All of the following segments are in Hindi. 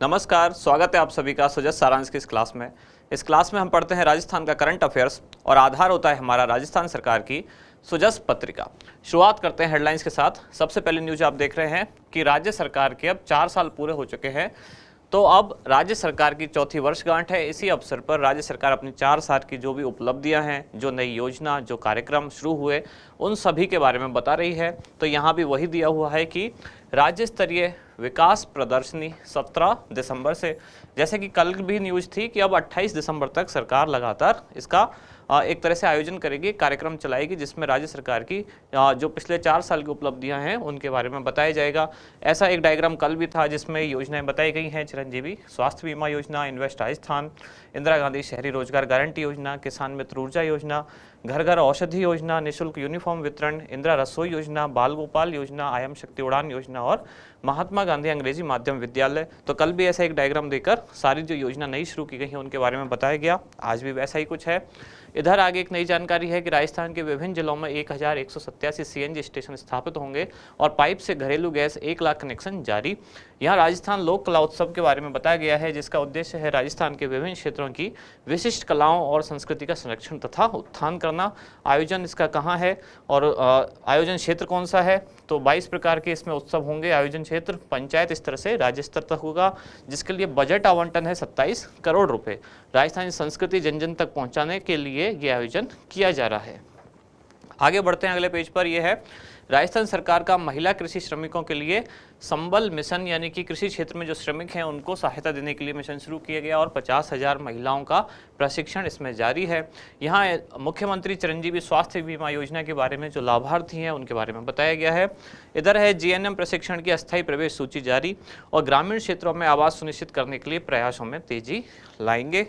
नमस्कार, स्वागत है आप सभी का सुजस सारांश की इस क्लास में। इस क्लास में हम पढ़ते हैं राजस्थान का करंट अफेयर्स और आधार होता है हमारा राजस्थान सरकार की सुजस पत्रिका। शुरुआत करते हैं हेडलाइंस के साथ। सबसे पहले न्यूज आप देख रहे हैं कि राज्य सरकार के अब 4 साल पूरे हो चुके हैं, तो अब राज्य सरकार की चौथी वर्षगांठ है। इसी अवसर पर राज्य सरकार अपनी 4 साल की जो भी उपलब्धियां हैं, जो नई योजना, जो कार्यक्रम शुरू हुए, उन सभी के बारे में बता रही है। तो यहाँ भी वही दिया हुआ है कि राज्य स्तरीय विकास प्रदर्शनी 17 दिसंबर से, जैसे कि कल भी न्यूज़ थी कि अब 28 दिसंबर तक सरकार लगातार इसका एक तरह से आयोजन करेगी, कार्यक्रम चलाएगी, जिसमें राज्य सरकार की जो पिछले 4 साल की उपलब्धियां हैं उनके बारे में बताया जाएगा। ऐसा एक डायग्राम कल भी था जिसमें योजनाएं बताई गई हैं: चिरंजीवी स्वास्थ्य बीमा योजना, इन्वेस्ट राजस्थान, इंदिरा गांधी शहरी रोजगार गारंटी योजना, किसान मित्र ऊर्जा योजना, घर घर औषधि योजना, निःशुल्क यूनिफॉर्म वितरण, इंदिरा रसोई योजना, बाल गोपाल योजना, आयम शक्ति उड़ान योजना और महात्मा गांधी अंग्रेजी माध्यम विद्यालय। तो कल भी ऐसा एक डायग्राम देकर सारी जो योजना नई शुरू की गई है उनके बारे में बताया गया। आज भी वैसा ही कुछ है। इधर आगे एक नई जानकारी है कि राजस्थान के विभिन्न जिलों में 1187 सीएनजी स्टेशन स्थापित होंगे और पाइप से घरेलू गैस 1 लाख कनेक्शन जारी। यहाँ राजस्थान लोक कला उत्सव के बारे में बताया गया है, जिसका उद्देश्य है राजस्थान के विभिन्न क्षेत्रों की विशिष्ट कलाओं और संस्कृति का संरक्षण तथा उत्थान करना। आयोजन इसका कहाँ है और आयोजन क्षेत्र कौन सा है? तो 22 प्रकार के इसमें उत्सव होंगे। आयोजन क्षेत्र पंचायत स्तर से राज्य स्तर तक होगा, जिसके लिए बजट आवंटन है 27 करोड़ रुपए। राजस्थानी संस्कृति जन जन तक पहुंचाने के लिए ये आयोजन किया जा रहा है। आगे बढ़ते हैं अगले पेज पर। यह है राजस्थान सरकार का महिला कृषि श्रमिकों के लिए संबल मिशन, यानी कि कृषि क्षेत्र में जो श्रमिक हैं उनको सहायता देने के लिए मिशन शुरू किया गया और 50,000 महिलाओं का प्रशिक्षण इसमें जारी है। यहाँ मुख्यमंत्री चिरंजीवी स्वास्थ्य बीमा योजना के बारे में जो लाभार्थी हैं उनके बारे में बताया गया है। इधर है जीएनएम प्रशिक्षण की अस्थायी प्रवेश सूची जारी और ग्रामीण क्षेत्रों में आवास सुनिश्चित करने के लिए प्रयासों में तेजी लाएंगे।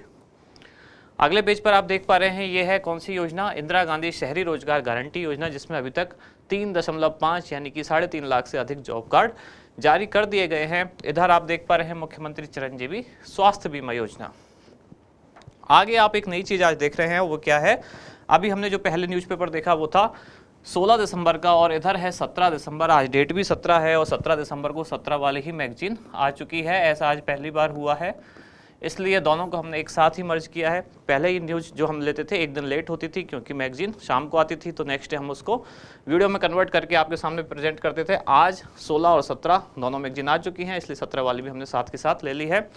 अगले पेज पर आप देख पा रहे हैं, ये है कौन सी योजना? इंदिरा गांधी शहरी रोजगार गारंटी योजना, जिसमें अभी तक 3.5 यानी कि 3.5 लाख से अधिक जॉब कार्ड जारी कर दिए गए हैं। इधर आप देख पा रहे हैं मुख्यमंत्री चिरंजीवी स्वास्थ्य बीमा योजना। आगे आप एक नई चीज आज देख रहे हैं, वो क्या है? अभी हमने जो पहले न्यूज़पेपर देखा वो था 16 दिसंबर का और इधर है 17 दिसंबर। आज डेट भी 17 है और 17 दिसंबर को 17 वाली ही मैगजीन आ चुकी है। ऐसा आज पहली बार हुआ है, इसलिए दोनों को हमने एक साथ ही मर्ज किया है। पहले ही न्यूज़ जो हम लेते थे एक दिन लेट होती थी, क्योंकि मैगजीन शाम को आती थी, तो नेक्स्ट डे हम उसको वीडियो में कन्वर्ट करके आपके सामने प्रेजेंट करते थे। आज 16 और 17 दोनों मैगजीन आ चुकी हैं, इसलिए 17 वाली भी हमने साथ के साथ ले ली है।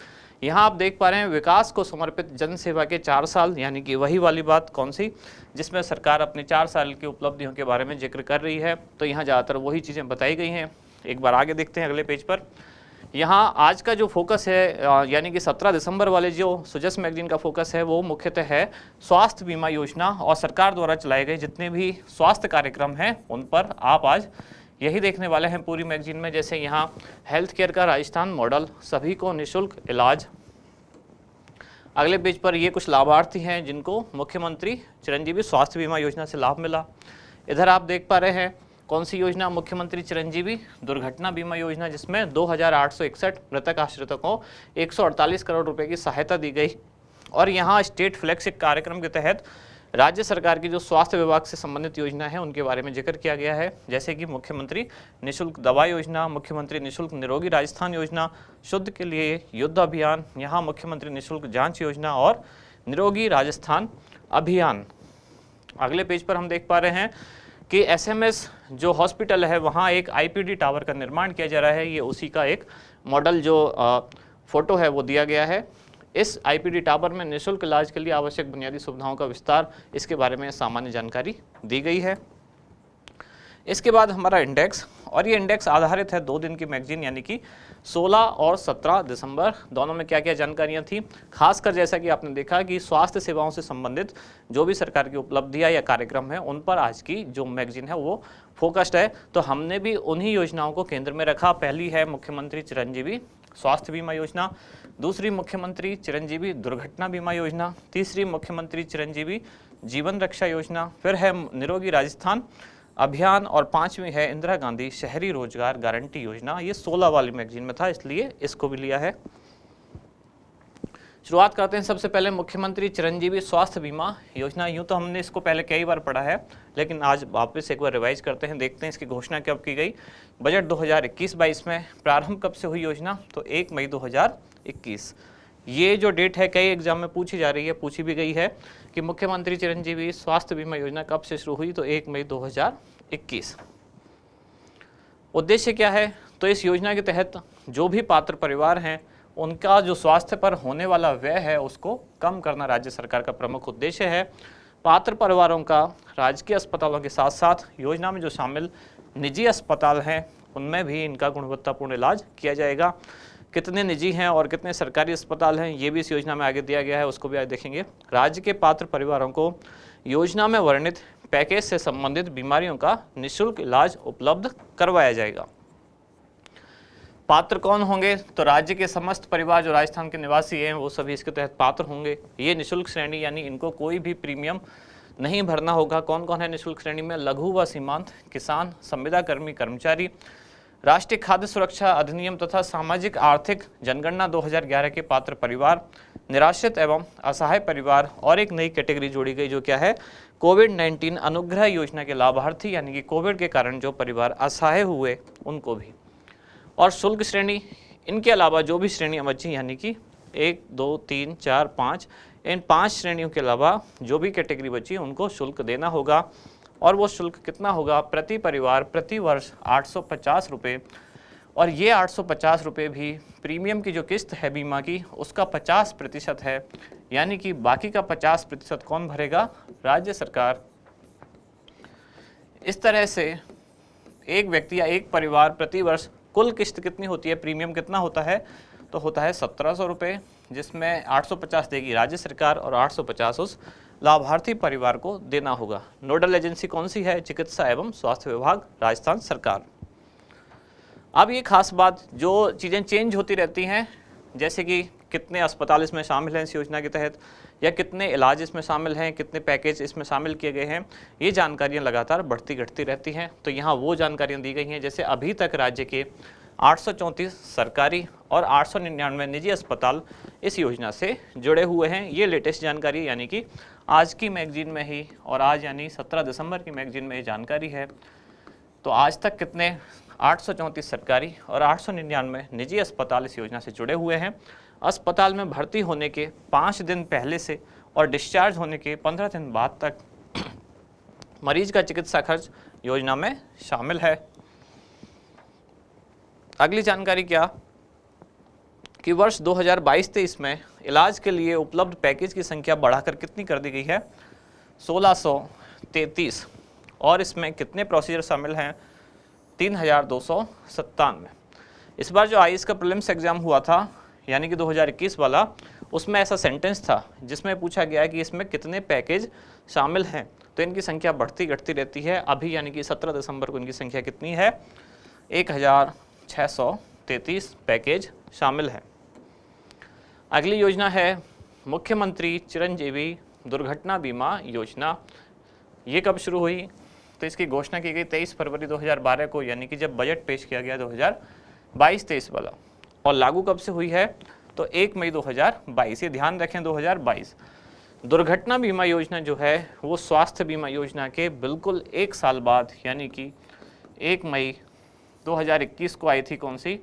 यहाँ आप देख पा रहे हैं विकास को समर्पित जन सेवा के 4 साल, यानी कि वही वाली बात कौन सी, जिसमें सरकार अपने 4 साल की उपलब्धियों के बारे में जिक्र कर रही है। तो यहाँ ज़्यादातर वही चीज़ें बताई गई हैं। एक बार आगे देखते हैं अगले पेज पर। यहाँ आज का जो फोकस है, यानी कि 17 दिसंबर वाले जो सुजस मैगजीन का फोकस है, वो मुख्यतः है स्वास्थ्य बीमा योजना और सरकार द्वारा चलाए गए जितने भी स्वास्थ्य कार्यक्रम हैं उन पर आप आज यही देखने वाले हैं पूरी मैगजीन में। जैसे यहाँ हेल्थ केयर का राजस्थान मॉडल, सभी को निःशुल्क इलाज। अगले पेज पर ये कुछ लाभार्थी हैं जिनको मुख्यमंत्री चिरंजीवी स्वास्थ्य बीमा योजना से लाभ मिला। इधर आप देख पा रहे हैं कौन सी योजना? मुख्यमंत्री चिरंजीवी दुर्घटना बीमा योजना, जिसमें 2861 मृतक आश्रितों को 148 करोड़ रुपए की सहायता दी गई। और यहाँ स्टेट फ्लैगशिप कार्यक्रम के तहत राज्य सरकार की जो स्वास्थ्य विभाग से संबंधित योजना है उनके बारे में जिक्र किया गया है, जैसे कि मुख्यमंत्री निःशुल्क दवा योजना, मुख्यमंत्री निःशुल्क निरोगी राजस्थान योजना, शुद्ध के लिए युद्ध अभियान, यहाँ मुख्यमंत्री निःशुल्क जांच योजना और निरोगी राजस्थान अभियान। अगले पेज पर हम देख पा रहे हैं कि एसएमएस जो हॉस्पिटल है वहाँ एक आईपीडी टावर का निर्माण किया जा रहा है। ये उसी का एक मॉडल जो फोटो है वो दिया गया है। इस आईपीडी टावर में निःशुल्क इलाज के लिए आवश्यक बुनियादी सुविधाओं का विस्तार, इसके बारे में सामान्य जानकारी दी गई है। इसके बाद हमारा इंडेक्स, और ये इंडेक्स आधारित है 2 दिन की मैगजीन, यानी कि 16 और 17 दिसंबर दोनों में क्या क्या जानकारियां थी। खासकर जैसा कि आपने देखा कि स्वास्थ्य सेवाओं से संबंधित जो भी सरकार की उपलब्धियां या कार्यक्रम है उन पर आज की जो मैगजीन है वो फोकस्ड है। तो हमने भी उन्हीं योजनाओं को केंद्र में रखा। पहली है मुख्यमंत्री चिरंजीवी स्वास्थ्य बीमा योजना, दूसरी मुख्यमंत्री चिरंजीवी दुर्घटना बीमा योजना, तीसरी मुख्यमंत्री चिरंजीवी जीवन रक्षा योजना, फिर है निरोगी राजस्थान अभियान और 5वीं है इंदिरा गांधी शहरी रोजगार गारंटी योजना। ये 16 वाली मैगजीन में था, इसलिए इसको भी लिया है। शुरुआत करते हैं सबसे पहले मुख्यमंत्री चिरंजीवी स्वास्थ्य बीमा योजना। यूँ तो हमने इसको पहले कई बार पढ़ा है, लेकिन आज वापस एक बार रिवाइज करते हैं, देखते हैं इसकी घोषणा कब की गई। बजट 2021-22 में प्रारंभ कब से हुई योजना, तो 1 मई 2021। ये जो डेट है कई एग्जाम में पूछी जा रही है, पूछी भी गई है कि मुख्यमंत्री चिरंजीवी स्वास्थ्य बीमा योजना कब से शुरू हुई, तो 1 मई 2021। उद्देश्य क्या है, तो इस योजना के तहत जो भी पात्र परिवार हैं उनका जो स्वास्थ्य पर होने वाला व्यय है उसको कम करना राज्य सरकार का प्रमुख उद्देश्य है। पात्र परिवारों का राजकीय अस्पतालों के साथ साथ योजना में जो शामिल निजी अस्पताल हैं उनमें भी इनका गुणवत्तापूर्ण इलाज किया जाएगा। कितने निजी हैं और कितने सरकारी अस्पताल हैं ये भी इस योजना में आगे दिया गया है, उसको भी आज देखेंगे। राज्य के पात्र परिवारों को योजना में वर्णित पैकेज से संबंधित बीमारियों का निःशुल्क इलाज उपलब्ध करवाया जाएगा। पात्र कौन होंगे, तो राज्य के समस्त परिवार जो राजस्थान के निवासी हैं वो सभी इसके तहत पात्र होंगे। ये निःशुल्क श्रेणी यानी इनको कोई भी प्रीमियम नहीं भरना होगा। कौन कौन है निःशुल्क श्रेणी में, लघु व सीमांत किसान, संविदा कर्मी कर्मचारी, राष्ट्रीय खाद्य सुरक्षा अधिनियम तथा सामाजिक आर्थिक जनगणना 2011 के पात्र परिवार, निराश्रित एवं असहाय परिवार, और एक नई कैटेगरी जोड़ी गई जो क्या है, कोविड-19 अनुग्रह योजना के लाभार्थी, यानी कि कोविड के कारण जो परिवार असहाय हुए उनको भी। और शुल्क श्रेणी, इनके अलावा जो भी श्रेणियाँ बची यानी कि 1, 2, 3, 4, 5, इन 5 श्रेणियों के अलावा जो भी कैटेगरी बची उनको शुल्क देना होगा। और वो शुल्क कितना होगा, प्रति परिवार प्रति वर्ष 850 रुपये। और ये 850 रुपये भी प्रीमियम की जो किस्त है बीमा की उसका 50% है, यानी कि बाकी का 50% कौन भरेगा, राज्य सरकार। इस तरह से एक व्यक्ति या एक परिवार प्रति वर्ष कुल किस्त कितनी होती है, प्रीमियम कितना होता है, तो होता है 1700 रुपये, जिसमें 850 देगी राज्य सरकार और 850 उस लाभार्थी परिवार को देना होगा। नोडल एजेंसी कौन सी है, चिकित्सा एवं स्वास्थ्य विभाग, राजस्थान सरकार। अब ये खास बात, जो चीज़ें चेंज होती रहती हैं, जैसे कि कितने अस्पताल इसमें शामिल हैं इस योजना के तहत, या कितने इलाज इसमें शामिल हैं, कितने पैकेज इसमें शामिल किए गए हैं, ये जानकारियाँ लगातार बढ़ती घटती रहती हैं। तो यहाँ वो जानकारियाँ दी गई हैं, जैसे अभी तक राज्य के 834 सरकारी और 899 निजी अस्पताल इस योजना से जुड़े हुए हैं। ये लेटेस्ट जानकारी यानी कि आज की मैगजीन में ही, और आज यानी 17 दिसंबर की मैगजीन में ये जानकारी है। तो आज तक कितने 834 सरकारी और 899 निजी अस्पताल इस योजना से जुड़े हुए हैं। अस्पताल में भर्ती होने के 5 दिन पहले से और डिस्चार्ज होने के 15 दिन बाद तक मरीज का चिकित्सा खर्च योजना में शामिल है। अगली जानकारी क्या, कि वर्ष 2022-23 में इलाज के लिए उपलब्ध पैकेज की संख्या बढ़ाकर कितनी कर दी गई है, 1633, और इसमें कितने प्रोसीजर शामिल हैं, 3297। इस बार जो आईएएस का प्रीलिम्स एग्जाम हुआ था यानी कि 2021 वाला, उसमें ऐसा सेंटेंस था जिसमें पूछा गया कि इसमें कितने पैकेज शामिल हैं। तो इनकी संख्या बढ़ती घटती रहती है। अभी यानी कि 17 दिसंबर को इनकी संख्या कितनी है, 1633 पैकेज शामिल है। अगली योजना है मुख्यमंत्री चिरंजीवी दुर्घटना बीमा योजना। ये कब शुरू हुई, तो इसकी घोषणा की गई 23 फरवरी 2012 को, यानी कि जब बजट पेश किया गया 2022-23 वाला। और लागू कब से हुई है, तो 1 मई 2022। ये ध्यान रखें 2022। दुर्घटना बीमा योजना जो है वो स्वास्थ्य बीमा योजना के बिल्कुल 1 साल बाद यानी कि 1 मई 2021 को आई थी। कौन सी,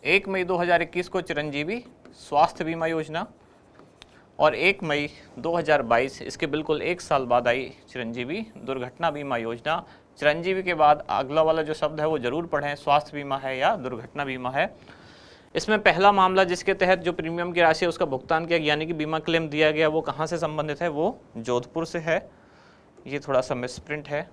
1 मई 2021 को चिरंजीवी स्वास्थ्य बीमा योजना, और 1 मई 2022 इसके बिल्कुल 1 साल बाद आई चिरंजीवी दुर्घटना बीमा योजना। चिरंजीवी के बाद अगला वाला जो शब्द है वो जरूर पढ़ें, स्वास्थ्य बीमा है या दुर्घटना बीमा है। इसमें पहला मामला जिसके तहत जो प्रीमियम की राशि है उसका भुगतान किया यानी कि बीमा क्लेम दिया गया, वो कहाँ से संबंधित है, वो जोधपुर से है। ये थोड़ा सा मिसप्रिंट है।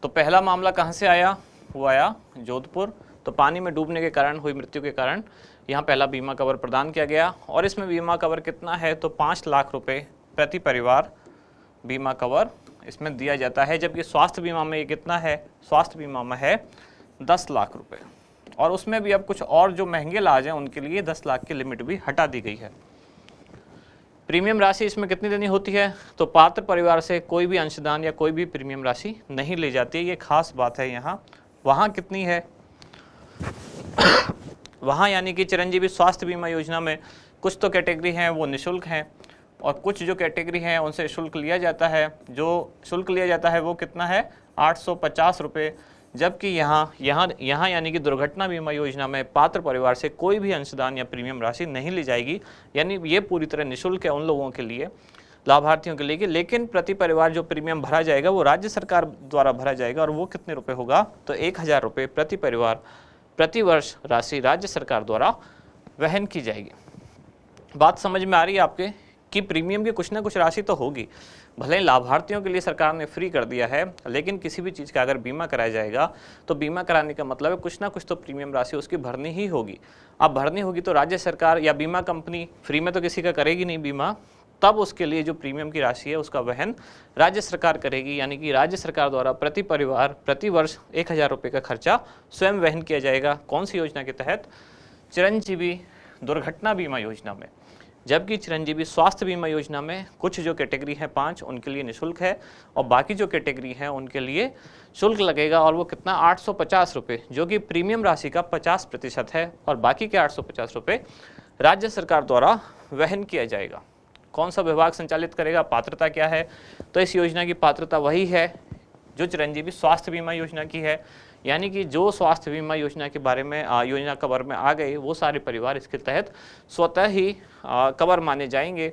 तो पहला मामला कहाँ से आया, वो आया जोधपुर। तो पानी में डूबने के कारण हुई मृत्यु के कारण यहाँ पहला बीमा कवर प्रदान किया गया। और इसमें बीमा कवर कितना है, तो 5 लाख रुपए प्रति परिवार बीमा कवर इसमें दिया जाता है। जबकि स्वास्थ्य बीमा में ये कितना है, स्वास्थ्य बीमा में है 10 लाख रुपए। और उसमें भी अब कुछ और जो महंगे इलाज हैं उनके लिए 10 लाख की लिमिट भी हटा दी गई है। प्रीमियम राशि इसमें कितनी देनी होती है, तो पात्र परिवार से कोई भी अंशदान या कोई भी प्रीमियम राशि नहीं ली जाती है, ये खास बात है यहाँ। वहाँ कितनी है, वहाँ यानी कि चिरंजीवी स्वास्थ्य बीमा योजना में कुछ तो कैटेगरी हैं वो निःशुल्क हैं और कुछ जो कैटेगरी हैं उनसे शुल्क लिया जाता है। जो शुल्क लिया जाता है वो कितना है, 850 रुपये, जबकि यहाँ यानी कि दुर्घटना बीमा योजना में पात्र परिवार से कोई भी अंशदान या प्रीमियम राशि नहीं ली जाएगी, यानी ये पूरी तरह निःशुल्क है उन लोगों के लिए, लाभार्थियों के लिए। लेकिन प्रति परिवार जो प्रीमियम भरा जाएगा वो राज्य सरकार द्वारा भरा जाएगा और वो कितने रुपये होगा, तो 1000 रुपये प्रति परिवार प्रति वर्ष राशि राज्य सरकार द्वारा वहन की जाएगी। बात समझ में आ रही है आपके कि प्रीमियम की कुछ ना कुछ राशि तो होगी, भले ही लाभार्थियों के लिए सरकार ने फ्री कर दिया है, लेकिन किसी भी चीज़ का अगर बीमा कराया जाएगा तो बीमा कराने का मतलब है कुछ ना कुछ तो प्रीमियम राशि उसकी भरनी ही होगी। अब भरनी होगी तो राज्य सरकार या बीमा कंपनी फ्री में तो किसी का करेगी नहीं बीमा, तब उसके लिए जो प्रीमियम की राशि है उसका वहन राज्य सरकार करेगी, यानी कि राज्य सरकार द्वारा प्रति परिवार प्रति वर्ष 1000 रुपये का खर्चा स्वयं वहन किया जाएगा। कौन सी योजना के तहत, चिरंजीवी दुर्घटना बीमा योजना में। जबकि चिरंजीवी स्वास्थ्य बीमा योजना में कुछ जो कैटेगरी है 5 उनके लिए निःशुल्क है और बाकी जो कैटेगरी है उनके लिए शुल्क लगेगा, और वो कितना, 850 रुपये, जो कि प्रीमियम राशि का 50% है और बाकी के 850 रुपये राज्य सरकार द्वारा वहन किया जाएगा। कौन सा विभाग संचालित करेगा, पात्रता क्या है, तो इस योजना की पात्रता वही है जो चिरंजीवी स्वास्थ्य बीमा योजना की है, यानी कि जो स्वास्थ्य बीमा योजना के बारे में योजना कवर में आ गए वो सारे परिवार इसके तहत स्वतः ही कवर माने जाएंगे।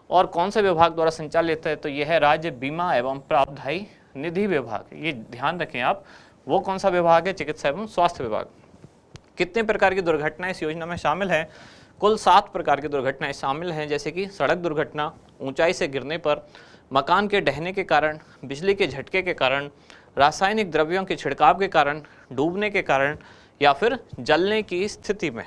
और कौन सा विभाग द्वारा संचालित है, तो यह है राज्य बीमा एवं प्रावधायी निधि विभाग। ये ध्यान रखें आप, वो कौन सा विभाग है, चिकित्सा एवं स्वास्थ्य विभाग। कितने प्रकार की दुर्घटनाएं इस योजना में शामिल हैं, कुल 7 प्रकार की दुर्घटनाएं शामिल हैं, जैसे कि सड़क दुर्घटना, ऊंचाई से गिरने पर, मकान के ढहने के कारण, बिजली के झटके के कारण, रासायनिक द्रव्यों के छिड़काव के कारण, डूबने के कारण या फिर जलने की स्थिति में।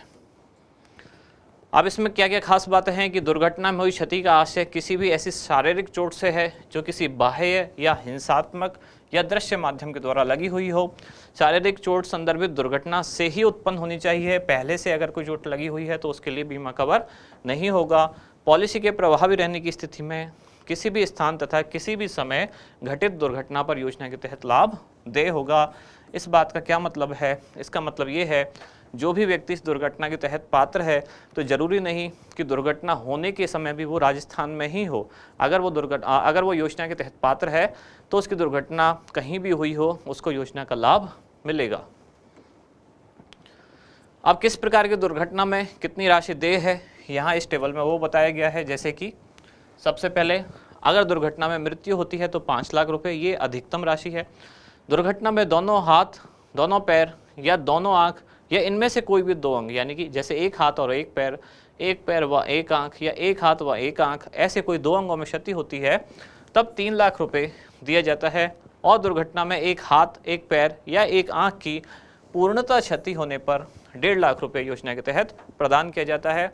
अब इसमें क्या क्या खास बातें हैं कि दुर्घटना में हुई क्षति का आशय किसी भी ऐसी शारीरिक चोट से है जो किसी बाह्य या हिंसात्मक या दृश्य माध्यम के द्वारा लगी हुई हो। शारीरिक चोट संदर्भित दुर्घटना से ही उत्पन्न होनी चाहिए, पहले से अगर कोई चोट लगी हुई है तो उसके लिए बीमा कवर नहीं होगा। पॉलिसी के प्रभावी रहने की स्थिति में किसी भी स्थान तथा किसी भी समय घटित दुर्घटना पर योजना के तहत लाभ देय होगा। इस बात का क्या मतलब है, इसका मतलब ये है जो भी व्यक्ति इस दुर्घटना के तहत पात्र है तो जरूरी नहीं कि दुर्घटना होने के समय भी वो राजस्थान में ही हो। अगर वो योजना के तहत पात्र है तो उसकी दुर्घटना कहीं भी हुई हो उसको योजना का लाभ मिलेगा। अब किस प्रकार की दुर्घटना में कितनी राशि देय है, यहाँ इस टेबल में वो बताया गया है। जैसे कि सबसे पहले अगर दुर्घटना में मृत्यु होती है तो 5 लाख रुपए, ये अधिकतम राशि है। दुर्घटना में दोनों हाथ, दोनों पैर या दोनों आंख या इनमें से कोई भी 2 अंग, यानी कि जैसे एक हाथ और एक पैर व एक आंख या एक हाथ व एक आंख, ऐसे कोई 2 अंगों में क्षति होती है तब 3 लाख रुपए दिया जाता है। और दुर्घटना में एक हाथ, एक पैर या एक आंख की पूर्णतः क्षति होने पर 1.5 लाख रुपए योजना के तहत प्रदान किया जाता है।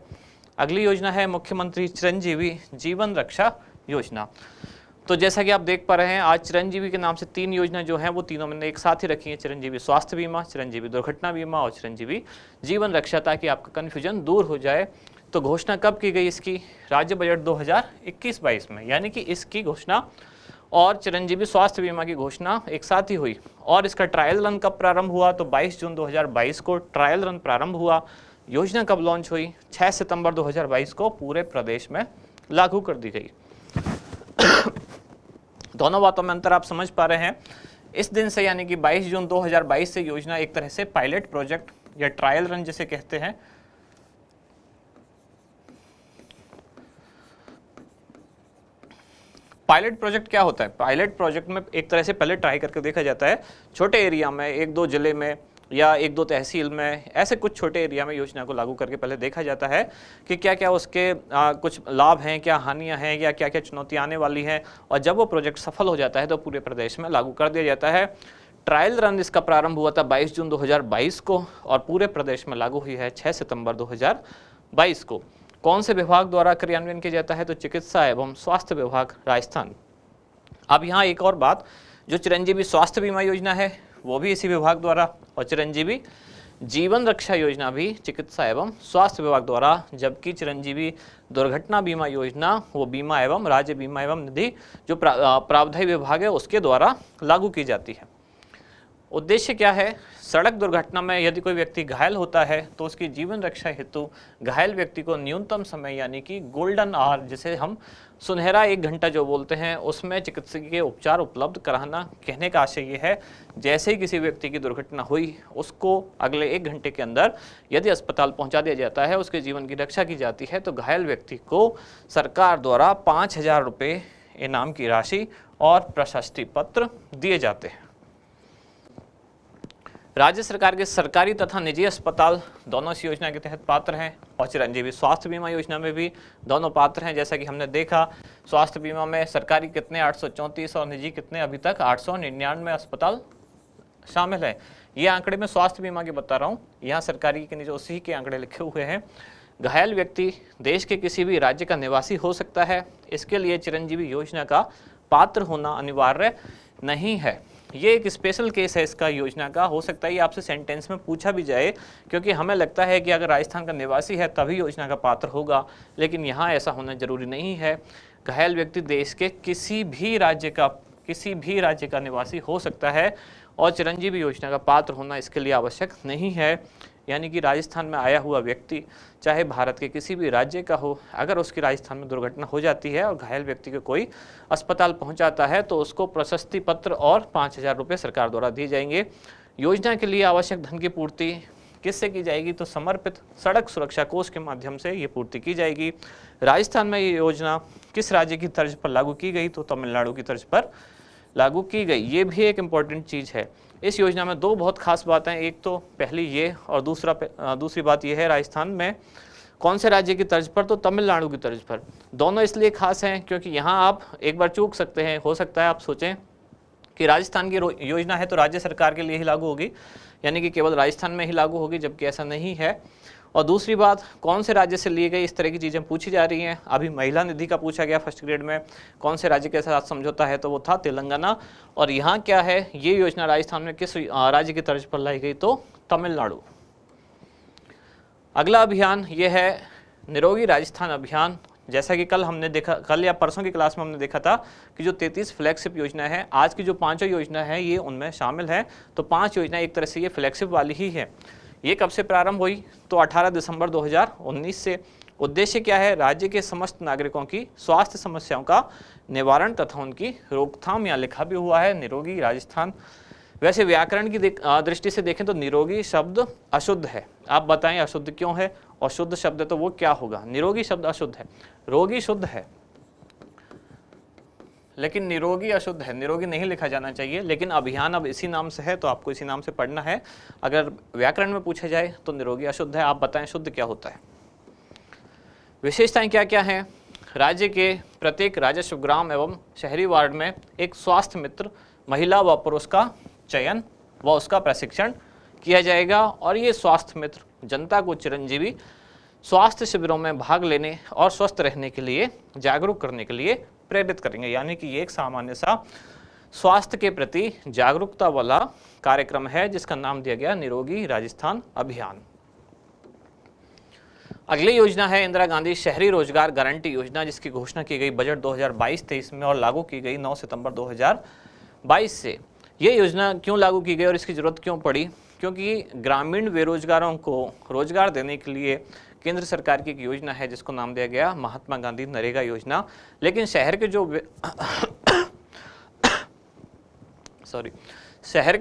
अगली योजना है मुख्यमंत्री चिरंजीवी जीवन रक्षा योजना। तो जैसा कि आप देख पा रहे हैं आज चिरंजीवी के नाम से 3 योजना जो हैं वो तीनों मैंने एक साथ ही रखी है, चिरंजीवी स्वास्थ्य बीमा, चिरंजीवी दुर्घटना बीमा और चिरंजीवी जीवन रक्षा, ताकि आपका कन्फ्यूजन दूर हो जाए। तो घोषणा कब की गई इसकी, राज्य बजट 2021-22 में, यानी कि इसकी घोषणा और चिरंजीवी स्वास्थ्य बीमा की घोषणा एक साथ ही हुई। और इसका ट्रायल रन कब प्रारंभ हुआ, तो 22 जून 2022 को ट्रायल रन प्रारंभ हुआ। योजना कब लॉन्च हुई, 6 सितंबर 2022 को पूरे प्रदेश में लागू कर दी गई। दोनों बातों में अंतर आप समझ पा रहे हैं। इस दिन से यानी कि 22 जून 2022 से योजना एक तरह से पायलट प्रोजेक्ट या ट्रायल रन जिसे कहते हैं, पायलट प्रोजेक्ट क्या होता है, पायलट प्रोजेक्ट में एक तरह से पहले ट्राई करके देखा जाता है छोटे एरिया में, 1-2 जिले में या 1-2 तहसील में, ऐसे कुछ छोटे एरिया में योजना को लागू करके पहले देखा जाता है कि क्या क्या उसके कुछ लाभ हैं, क्या हानियां हैं या क्या क्या चुनौतियां आने वाली हैं। और जब वो प्रोजेक्ट सफल हो जाता है तो पूरे प्रदेश में लागू कर दिया जाता है। ट्रायल रन इसका प्रारंभ हुआ था 22 जून 2022 को और पूरे प्रदेश में लागू हुई है 6 सितंबर 2022 को। कौन से विभाग द्वारा क्रियान्वयन किया जाता है, तो चिकित्सा एवं स्वास्थ्य विभाग राजस्थान। अब यहाँ एक और बात, जो चिरंजीवी स्वास्थ्य बीमा योजना है वो भी इसी विभाग द्वारा, और चिरंजीवी जीवन रक्षा योजना भी चिकित्सा एवं स्वास्थ्य विभाग द्वारा, जबकि चिरंजीवी दुर्घटना बीमा योजना वो बीमा एवं राज्य बीमा एवं निधि जो प्रावधायी विभाग है उसके द्वारा लागू की जाती है। उद्देश्य क्या है? सड़क दुर्घटना में यदि कोई व्यक्ति घायल होता है तो उसकी जीवन रक्षा हेतु घायल व्यक्ति को न्यूनतम समय यानी कि गोल्डन आवर, जिसे हम सुनहरा 1 घंटा जो बोलते हैं, उसमें चिकित्सकीय उपचार उपलब्ध कराना। कहने का आशय ये है, जैसे ही किसी व्यक्ति की दुर्घटना हुई उसको अगले 1 घंटे के अंदर यदि अस्पताल पहुंचा दिया जाता है, उसके जीवन की रक्षा की जाती है, तो घायल व्यक्ति को सरकार द्वारा 5,000 रुपये इनाम की राशि और प्रशस्ति पत्र दिए जाते हैं। राज्य सरकार के सरकारी तथा निजी अस्पताल दोनों इस योजना के तहत पात्र हैं और चिरंजीवी स्वास्थ्य बीमा योजना में भी दोनों पात्र हैं। जैसा कि हमने देखा, स्वास्थ्य बीमा में सरकारी कितने 834 और निजी कितने अभी तक 899 अस्पताल शामिल हैं। ये आंकड़े मैं स्वास्थ्य बीमा के बता रहा हूँ, यहाँ सरकारी के नीचे उसी के आंकड़े लिखे हुए हैं। घायल व्यक्ति देश के किसी भी राज्य का निवासी हो सकता है, इसके लिए चिरंजीवी योजना का पात्र होना अनिवार्य नहीं है। ये एक स्पेशल केस है इसका योजना का। हो सकता है ये आपसे सेंटेंस में पूछा भी जाए, क्योंकि हमें लगता है कि अगर राजस्थान का निवासी है तभी योजना का पात्र होगा, लेकिन यहाँ ऐसा होना जरूरी नहीं है। घायल व्यक्ति देश के किसी भी राज्य का निवासी हो सकता है और चिरंजीवी योजना का पात्र होना इसके लिए आवश्यक नहीं है। यानी कि राजस्थान में आया हुआ व्यक्ति चाहे भारत के किसी भी राज्य का हो, अगर उसकी राजस्थान में दुर्घटना हो जाती है और घायल व्यक्ति को कोई अस्पताल पहुंचाता है तो उसको प्रशस्ति पत्र और 5,000 रुपये सरकार द्वारा दिए जाएंगे। योजना के लिए आवश्यक धन की पूर्ति किससे की जाएगी? तो समर्पित सड़क सुरक्षा कोष के माध्यम से ये पूर्ति की जाएगी। राजस्थान में ये योजना किस राज्य की तर्ज पर लागू की गई? तो तमिलनाडु की तर्ज पर लागू की गई। ये भी एक इम्पॉर्टेंट चीज़ है। इस योजना में 2 बहुत खास बातें, एक तो पहली ये और दूसरी बात ये है राजस्थान में कौन से राज्य की तर्ज पर? तो तमिलनाडु की तर्ज पर। दोनों इसलिए खास हैं क्योंकि यहाँ आप एक बार चूक सकते हैं। हो सकता है आप सोचें कि राजस्थान की योजना है तो राज्य सरकार के लिए ही लागू होगी, यानी कि केवल राजस्थान में ही लागू होगी, जबकि ऐसा नहीं है। और दूसरी बात, कौन से राज्य से लिए गए, इस तरह की चीज़ें पूछी जा रही हैं। अभी महिला निधि का पूछा गया फर्स्ट ग्रेड में, कौन से राज्य के साथ समझौता है, तो वो था तेलंगाना। और यहाँ क्या है, ये योजना राजस्थान में किस राज्य की तर्ज पर लाई गई? तो तमिलनाडु। अगला अभियान ये है निरोगी राजस्थान अभियान। जैसा कि कल या परसों की क्लास में हमने देखा था कि जो 33 फ्लैगशिप योजना है, आज की जो 5 योजना है ये उनमें शामिल है। तो 5 योजना एक तरह से ये फ्लैगशिप वाली ही है। ये कब से प्रारंभ हुई? तो 18 दिसंबर 2019 से। उद्देश्य क्या है? राज्य के समस्त नागरिकों की स्वास्थ्य समस्याओं का निवारण तथा उनकी रोकथाम। यहाँ लिखा भी हुआ है निरोगी राजस्थान। वैसे व्याकरण की दृष्टि से देखें तो निरोगी शब्द अशुद्ध है। आप बताएं अशुद्ध क्यों है? और शुद्ध शब्द तो वो क्या होगा? निरोगी शब्द अशुद्ध है, रोगी शुद्ध है, लेकिन निरोगी अशुद्ध है। निरोगी नहीं लिखा जाना चाहिए, लेकिन अभियान अब इसी नाम से है तो आपको इसी नाम से पढ़ना है। अगर व्याकरण में पूछा जाए तो निरोगी अशुद्ध है। आप बताएं शुद्ध क्या होता है? विशेषताएं क्या क्या हैं? राज्य के प्रत्येक राजस्व ग्राम एवं शहरी वार्ड में एक स्वास्थ्य मित्र महिला व पुरुष का चयन व उसका प्रशिक्षण किया जाएगा। और ये स्वास्थ्य मित्र जनता को चिरंजीवी स्वास्थ्य शिविरों में भाग लेने और स्वस्थ रहने के लिए जागरूक करने के लिए प्रेरित करेंगे। यानी कि ये एक सामान्य सा स्वास्थ्य के प्रति जागरूकता वाला कार्यक्रम है जिसका नाम दिया गया निरोगी राजस्थान अभियान। अगली योजना है इंदिरा गांधी शहरी रोजगार गारंटी योजना, जिसकी घोषणा की गई बजट 2022-23 में और लागू की गई 9 सितंबर 2022 से। ये योजना क्यों लागू की गई और इसकी जरूरत क्यों पड़ी? क्योंकि ग्रामीण बेरोजगारों को रोजगार देने के लिए केंद्र सरकार की एक योजना है जिसको नाम दिया गया महात्मा गांधी नरेगा योजना। लेकिन शहर के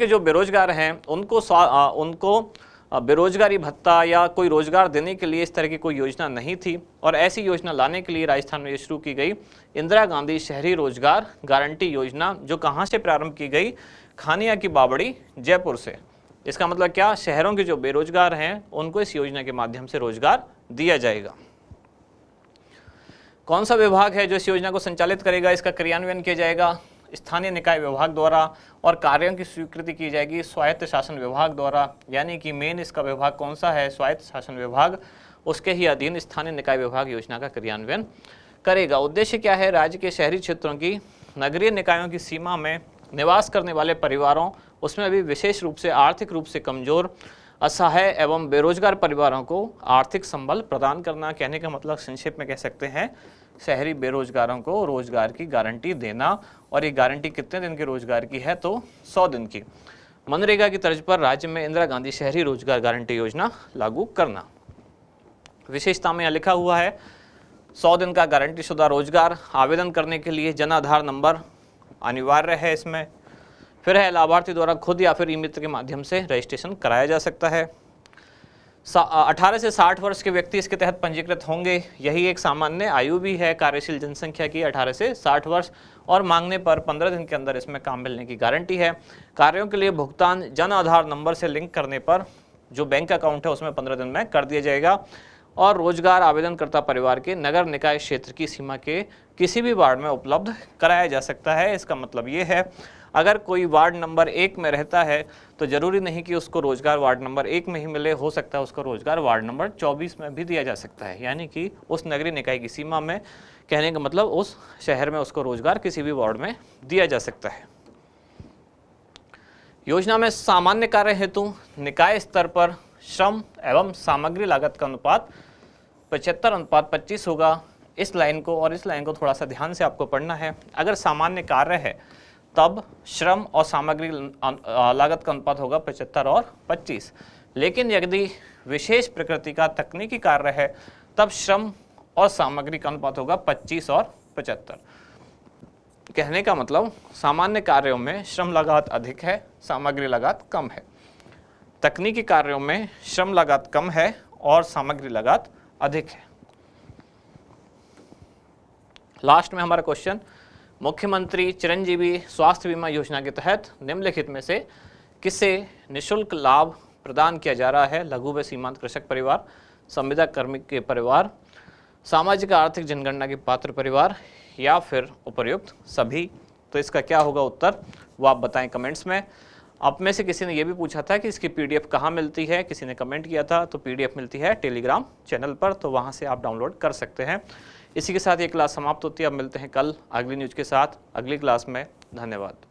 जो बेरोजगार हैं उनको बेरोजगारी भत्ता या कोई रोजगार देने के लिए इस तरह की कोई योजना नहीं थी। और ऐसी योजना लाने के लिए राजस्थान में शुरू की गई इंदिरा गांधी शहरी रोजगार गारंटी योजना, जो कहाँ से प्रारंभ की गई? खानिया की बावड़ी जयपुर से। इसका मतलब क्या? शहरों के जो बेरोजगार हैं उनको इस योजना के माध्यम से रोजगार दिया जाएगा। कौन सा विभाग है जो इस योजना को संचालित करेगा? इसका क्रियान्वयन किया जाएगा स्थानीय निकाय विभाग द्वारा और कार्यों की स्वीकृति की जाएगी स्वायत्त शासन विभाग द्वारा। यानी कि मेन इसका विभाग कौन सा है? स्वायत्त शासन विभाग। उसके ही अधीन स्थानीय निकाय विभाग योजना का क्रियान्वयन करेगा। उद्देश्य क्या है? राज्य के शहरी क्षेत्रों की नगरीय निकायों की सीमा में निवास करने वाले परिवारों, उसमें भी विशेष रूप से आर्थिक रूप से कमजोर असहाय एवं बेरोजगार परिवारों को आर्थिक संबल प्रदान करना। कहने का मतलब संक्षेप में कह सकते हैं शहरी बेरोजगारों को रोजगार की गारंटी देना। और ये गारंटी कितने दिन के रोजगार की है? तो 100 दिन की। मनरेगा की तर्ज पर राज्य में इंदिरा गांधी शहरी रोजगार गारंटी योजना लागू करना। विशेषता में यहाँ लिखा हुआ है 100 दिन का गारंटी शुदा रोजगार। आवेदन करने के लिए जन आधार नंबर अनिवार्य है इसमें। फिर है लाभार्थी द्वारा खुद या फिर ई-मित्र के माध्यम से रजिस्ट्रेशन कराया जा सकता है। 18 से 60 वर्ष के व्यक्ति इसके तहत पंजीकृत होंगे। यही एक सामान्य आयु भी है कार्यशील जनसंख्या की, 18 से 60 वर्ष। और मांगने पर 15 दिन के अंदर इसमें काम मिलने की गारंटी है। कार्यों के लिए भुगतान जन आधार नंबर से लिंक करने पर जो बैंक अकाउंट है उसमें 15 दिन में कर दिया जाएगा। और रोजगार आवेदनकर्ता परिवार के नगर निकाय क्षेत्र की सीमा के किसी भी वार्ड में उपलब्ध कराया जा सकता है। इसका मतलब ये है अगर कोई वार्ड नंबर 1 में रहता है तो जरूरी नहीं कि उसको रोजगार वार्ड नंबर 1 में ही मिले, हो सकता है उसको रोजगार वार्ड नंबर 24 में भी दिया जा सकता है। यानी कि उस नगरीय निकाय की सीमा में, कहने का मतलब उस शहर में उसको रोजगार किसी भी वार्ड में दिया जा सकता है। योजना में सामान्य कार्य हेतु निकाय स्तर पर श्रम एवं सामग्री लागत का अनुपात 75:25 होगा। इस लाइन को और इस लाइन को थोड़ा सा ध्यान से आपको पढ़ना है। अगर सामान्य कार्य है तब श्रम और सामग्री लागत का अनुपात होगा 75 और 25। लेकिन यदि विशेष प्रकृति का तकनीकी कार्य है तब श्रम और सामग्री का अनुपात होगा 25 और 75। कहने का मतलब सामान्य कार्यों में श्रम लागत अधिक है, सामग्री लागत कम है। तकनीकी कार्यों में श्रम लागत कम है और सामग्री लागत अधिक है। लास्ट में हमारा क्वेश्चन, मुख्यमंत्री चिरंजीवी स्वास्थ्य बीमा योजना के तहत निम्नलिखित में से किसे निःशुल्क लाभ प्रदान किया जा रहा है? लघु व सीमांत कृषक परिवार, संविदा कर्मी के परिवार, सामाजिक आर्थिक जनगणना के पात्र परिवार, या फिर उपर्युक्त सभी। तो इसका क्या होगा उत्तर, वो आप बताएं कमेंट्स में। आप में से किसी ने ये भी पूछा था कि इसकी PDF कहाँ मिलती है, किसी ने कमेंट किया था। तो PDF मिलती है टेलीग्राम चैनल पर, तो वहाँ से आप डाउनलोड कर सकते हैं। इसी के साथ ये क्लास समाप्त होती है। अब मिलते हैं कल अगली न्यूज़ के साथ अगली क्लास में। धन्यवाद।